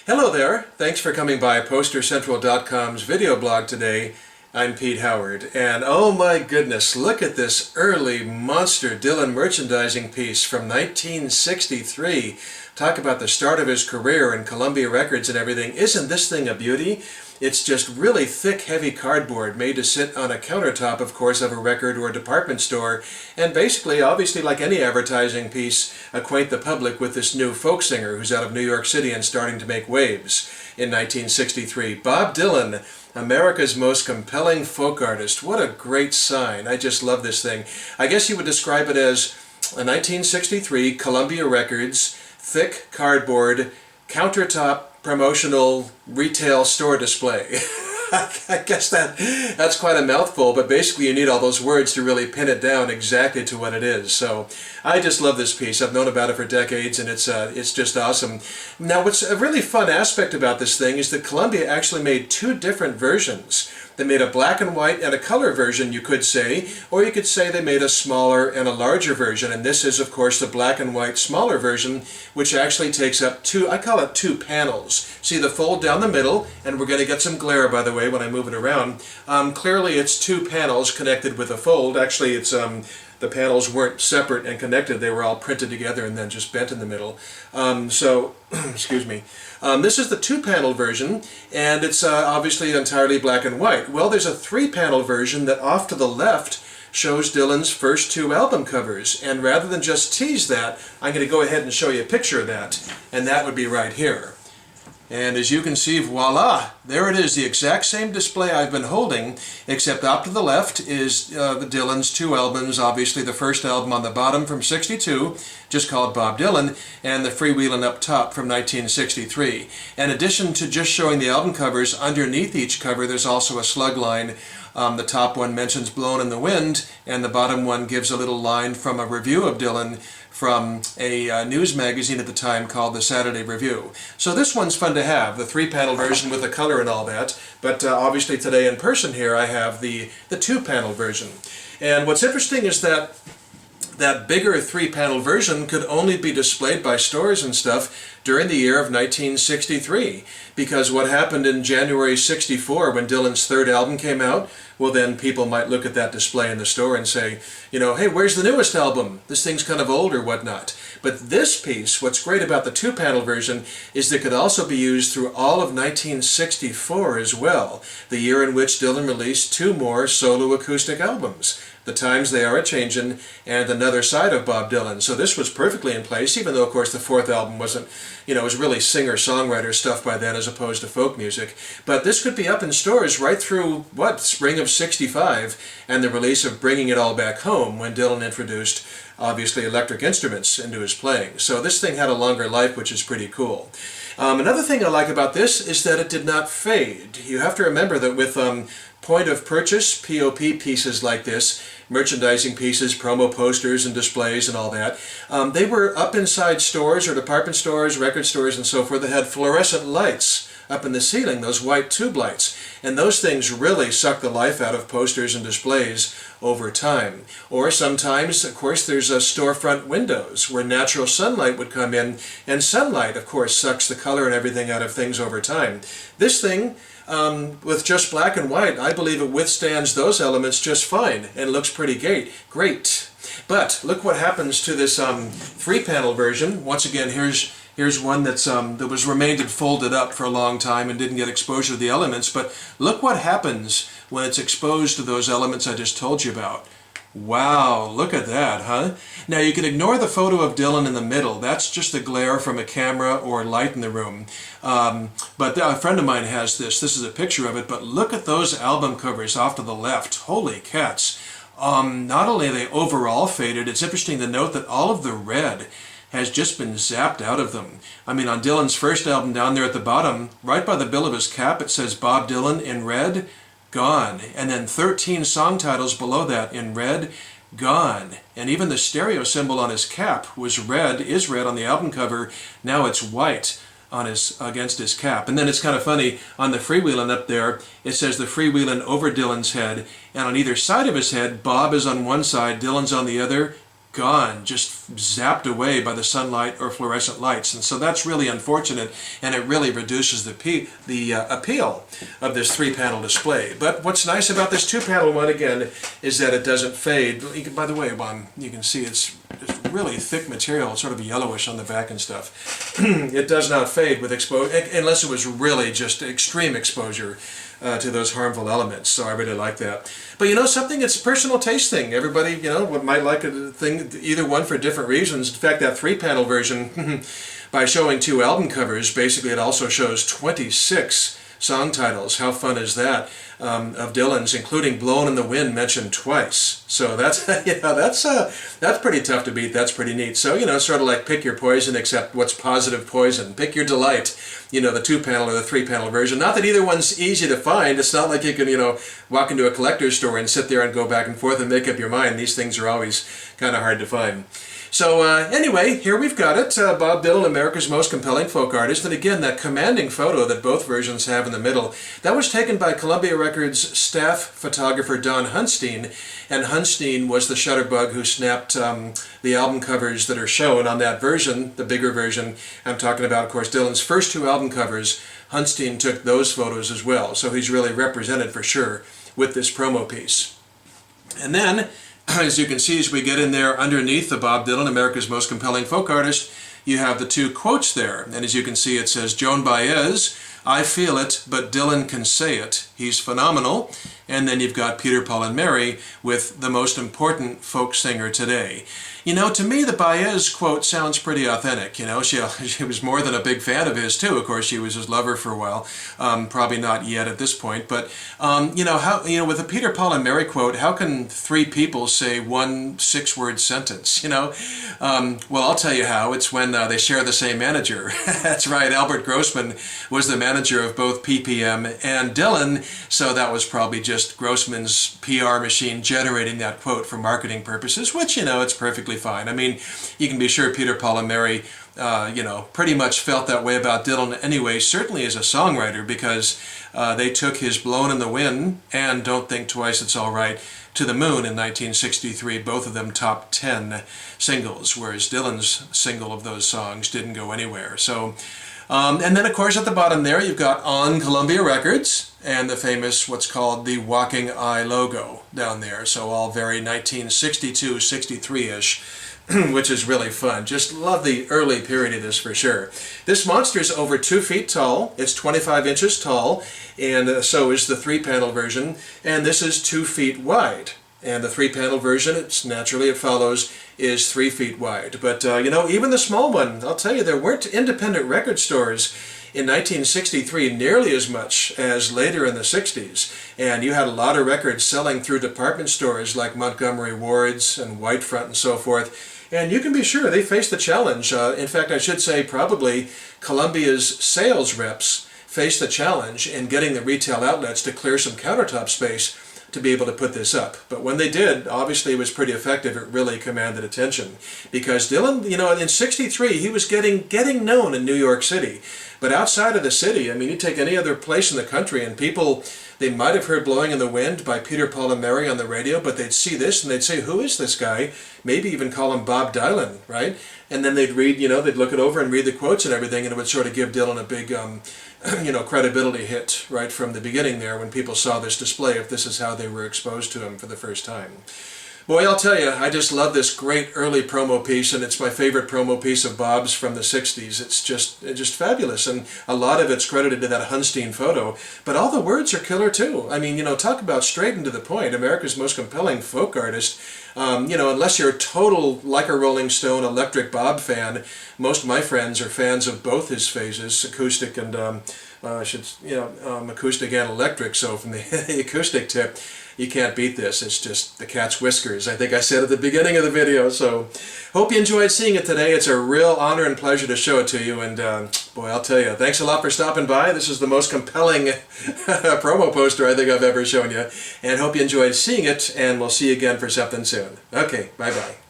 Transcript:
Hello there. Thanks for coming by PosterCentral.com's video blog today. I'm Pete Howard, and oh my goodness, look at this early monster Dylan merchandising piece from 1963. Talk about the start of his career in Columbia Records and everything. Isn't this thing a beauty? It's just really thick, heavy cardboard made to sit on a countertop, of course, of a record or a department store, and basically, obviously like any advertising piece, acquaint the public with this new folk singer who's out of New York City and starting to make waves in 1963. Bob Dylan, America's most compelling folk artist. What a great sign. I just love this thing. I guess you would describe it as a 1963 Columbia Records, thick cardboard, countertop promotional retail store display. I guess that's quite a mouthful, but basically you need all those words to really pin it down exactly to what it is. So I just love this piece. I've known about it for decades, and it's just awesome. Now, what's a really fun aspect about this thing is that Columbia actually made two different versions. They made a black and white and a color version, you could say, or you could say they made a smaller and a larger version, and this is, of course, the black and white smaller version, which actually takes up two, I call it two panels. See the fold down the middle, and we're going to get some glare, by the way, when I move it around. Clearly it's two panels connected with a fold. Actually, it's the panels weren't separate and connected. They were all printed together and then just bent in the middle. Excuse me. This is the two-panel version, and it's obviously entirely black and white. Well, there's a three-panel version that off to the left shows Dylan's first two album covers. And rather than just tease that, I'm going to go ahead and show you a picture of that, and that would be right here. And as you can see, voila, there it is, the exact same display I've been holding, except up to the left is Dylan's two albums, obviously the first album on the bottom from '62, just called Bob Dylan, and the Freewheelin up top from 1963. In addition to just showing the album covers, underneath each cover there's also a slug line. The top one mentions Blown in the Wind, and the bottom one gives a little line from a review of Dylan from a news magazine at the time called the Saturday Review. So this one's fun to have, the three-panel version with the color and all that, but obviously today in person here I have the two-panel version. And what's interesting is that that bigger three-panel version could only be displayed by stores and stuff during the year of 1963, because what happened in January '64 when Dylan's third album came out, well then people might look at that display in the store and say, you know, hey, where's the newest album? This thing's kind of old or whatnot. But this piece, what's great about the two-panel version is that it could also be used through all of 1964 as well, the year in which Dylan released two more solo acoustic albums, The Times They Are A-Changin' and Another Side of Bob Dylan. So this was perfectly in place, even though, of course, the fourth album wasn't, it was really singer-songwriter stuff by then as opposed to folk music. But this could be up in stores right through, spring of '65, and the release of Bringing It All Back Home, when Dylan introduced, obviously, electric instruments into his playing. So this thing had a longer life, which is pretty cool. Another thing I like about this is that it did not fade. You have to remember that with point of purchase, POP pieces like this, merchandising pieces, promo posters and displays and all that, they were up inside stores or department stores, record stores and so forth that had fluorescent lights up in the ceiling, those white tube lights. And those things really suck the life out of posters and displays over time. Or sometimes, of course, there's storefront windows where natural sunlight would come in, and sunlight, of course, sucks the color and everything out of things over time. This thing, with just black and white, I believe it withstands those elements just fine and looks pretty great. But look what happens to this three-panel version. Once again, here's one that was remained and folded up for a long time and didn't get exposure to the elements. But look what happens when it's exposed to those elements I just told you about. Wow, look at that, huh? Now you can ignore the photo of Dylan in the middle. That's just a glare from a camera or light in the room. But a friend of mine has this. This is a picture of it, but look at those album covers off to the left. Holy cats. Not only are they overall faded, it's interesting to note that all of the red has just been zapped out of them. I mean, on Dylan's first album down there at the bottom, right by the bill of his cap, it says Bob Dylan in red, gone. And then 13 song titles below that in red, gone. And even the stereo symbol on his cap is red on the album cover. Now it's white on against his cap. And then it's kind of funny, on the Freewheelin up there, it says the Freewheelin over Dylan's head, and on either side of his head, Bob is on one side, Dylan's on the other, gone, just zapped away by the sunlight or fluorescent lights. And so that's really unfortunate, and it really reduces the appeal of this 3-panel display. But what's nice about this 2-panel one, again, is that it doesn't fade. By the way, you can see it's really thick material. It's sort of yellowish on the back and stuff. It does not fade with exposure, unless it was really just extreme exposure to those harmful elements. So I really like that. But you know something, it's a personal taste thing. Everybody, might like a thing, either one for different reasons. In fact, that 3-panel version, by showing 2 album covers, basically it also shows 26 song titles. How fun is that? Of Dylan's, including "Blowin' in the Wind" mentioned twice. So that's that's pretty tough to beat. That's pretty neat. So sort of like pick your poison, except what's positive poison. Pick your delight. The 2-panel or the 3-panel version. Not that either one's easy to find. It's not like you can walk into a collector's store and sit there and go back and forth and make up your mind. These things are always kind of hard to find. So anyway, here we've got it, Bob Dylan, America's most compelling folk artist. And again, that commanding photo that both versions have in the middle, that was taken by Columbia Records staff photographer Don Hunstein. And Hunstein was the shutterbug who snapped the album covers that are shown on that version, the bigger version. I'm talking about, of course, Dylan's first 2 album covers. Hunstein took those photos as well. So he's really represented for sure with this promo piece. And then, as you can see, as we get in there underneath the Bob Dylan, America's most compelling folk artist, you have the 2 quotes there. And as you can see, it says, Joan Baez, "I feel it, but Dylan can say it. He's phenomenal." And then you've got Peter, Paul, and Mary with "the most important folk singer today." To me, the Baez quote sounds pretty authentic. She was more than a big fan of his, too. Of course, she was his lover for a while. Probably not yet at this point. But, with the Peter, Paul, and Mary quote, how can 3 people say one 6-word sentence, Well, I'll tell you how. It's when they share the same manager. That's right. Albert Grossman was the manager of both PPM and Dylan. So that was probably just Grossman's PR machine generating that quote for marketing purposes, which, it's perfectly fine. I mean, you can be sure Peter, Paul, and Mary, pretty much felt that way about Dylan anyway, certainly as a songwriter, because they took his "Blowin' in the Wind" and "Don't Think Twice, It's All Right" to the moon in 1963, both of them top 10 singles, whereas Dylan's single of those songs didn't go anywhere. So, and then of course at the bottom there you've got on Columbia Records and the famous what's called the Walking Eye logo down there. So all very 1962, 63-ish, which is really fun. Just love the early period of this for sure. This monster is over 2 feet tall. It's 25 inches tall, and so is the 3-panel version. And this is 2 feet wide. And the 3-panel version, it follows, is 3 feet wide. But even the small one, I'll tell you, there weren't independent record stores in 1963 nearly as much as later in the 60s. And you had a lot of records selling through department stores like Montgomery Ward's and Whitefront and so forth. And you can be sure they faced the challenge. In fact, I should say probably Columbia's sales reps faced the challenge in getting the retail outlets to clear some countertop space to be able to put this up. But when they did, obviously it was pretty effective. It really commanded attention. Because Dylan, in 63, he was getting known in New York City. But outside of the city, I mean, you take any other place in the country and people, they might have heard "Blowing in the Wind" by Peter, Paul, and Mary on the radio, but they'd see this and they'd say, who is this guy? Maybe even call him Bob Dylan, right? And then they'd read, they'd look it over and read the quotes and everything, and it would sort of give Dylan a big, credibility hit right from the beginning there when people saw this display, if this is how they were exposed to him for the first time. Boy, I'll tell you, I just love this great early promo piece, and it's my favorite promo piece of Bob's from the 60s. It's just fabulous, and a lot of it's credited to that Hunstein photo. But all the words are killer, too. I mean, talk about straight and to the point. America's most compelling folk artist. Unless you're a total, like a Rolling Stone, electric Bob fan, most of my friends are fans of both his phases, acoustic and, acoustic and electric. So from the acoustic tip, you can't beat this. It's just the cat's whiskers, I think I said at the beginning of the video. So hope you enjoyed seeing it today. It's a real honor and pleasure to show it to you. And boy, I'll tell you, thanks a lot for stopping by. This is the most compelling promo poster I think I've ever shown you. And hope you enjoyed seeing it. And we'll see you again for something soon. Okay, bye-bye.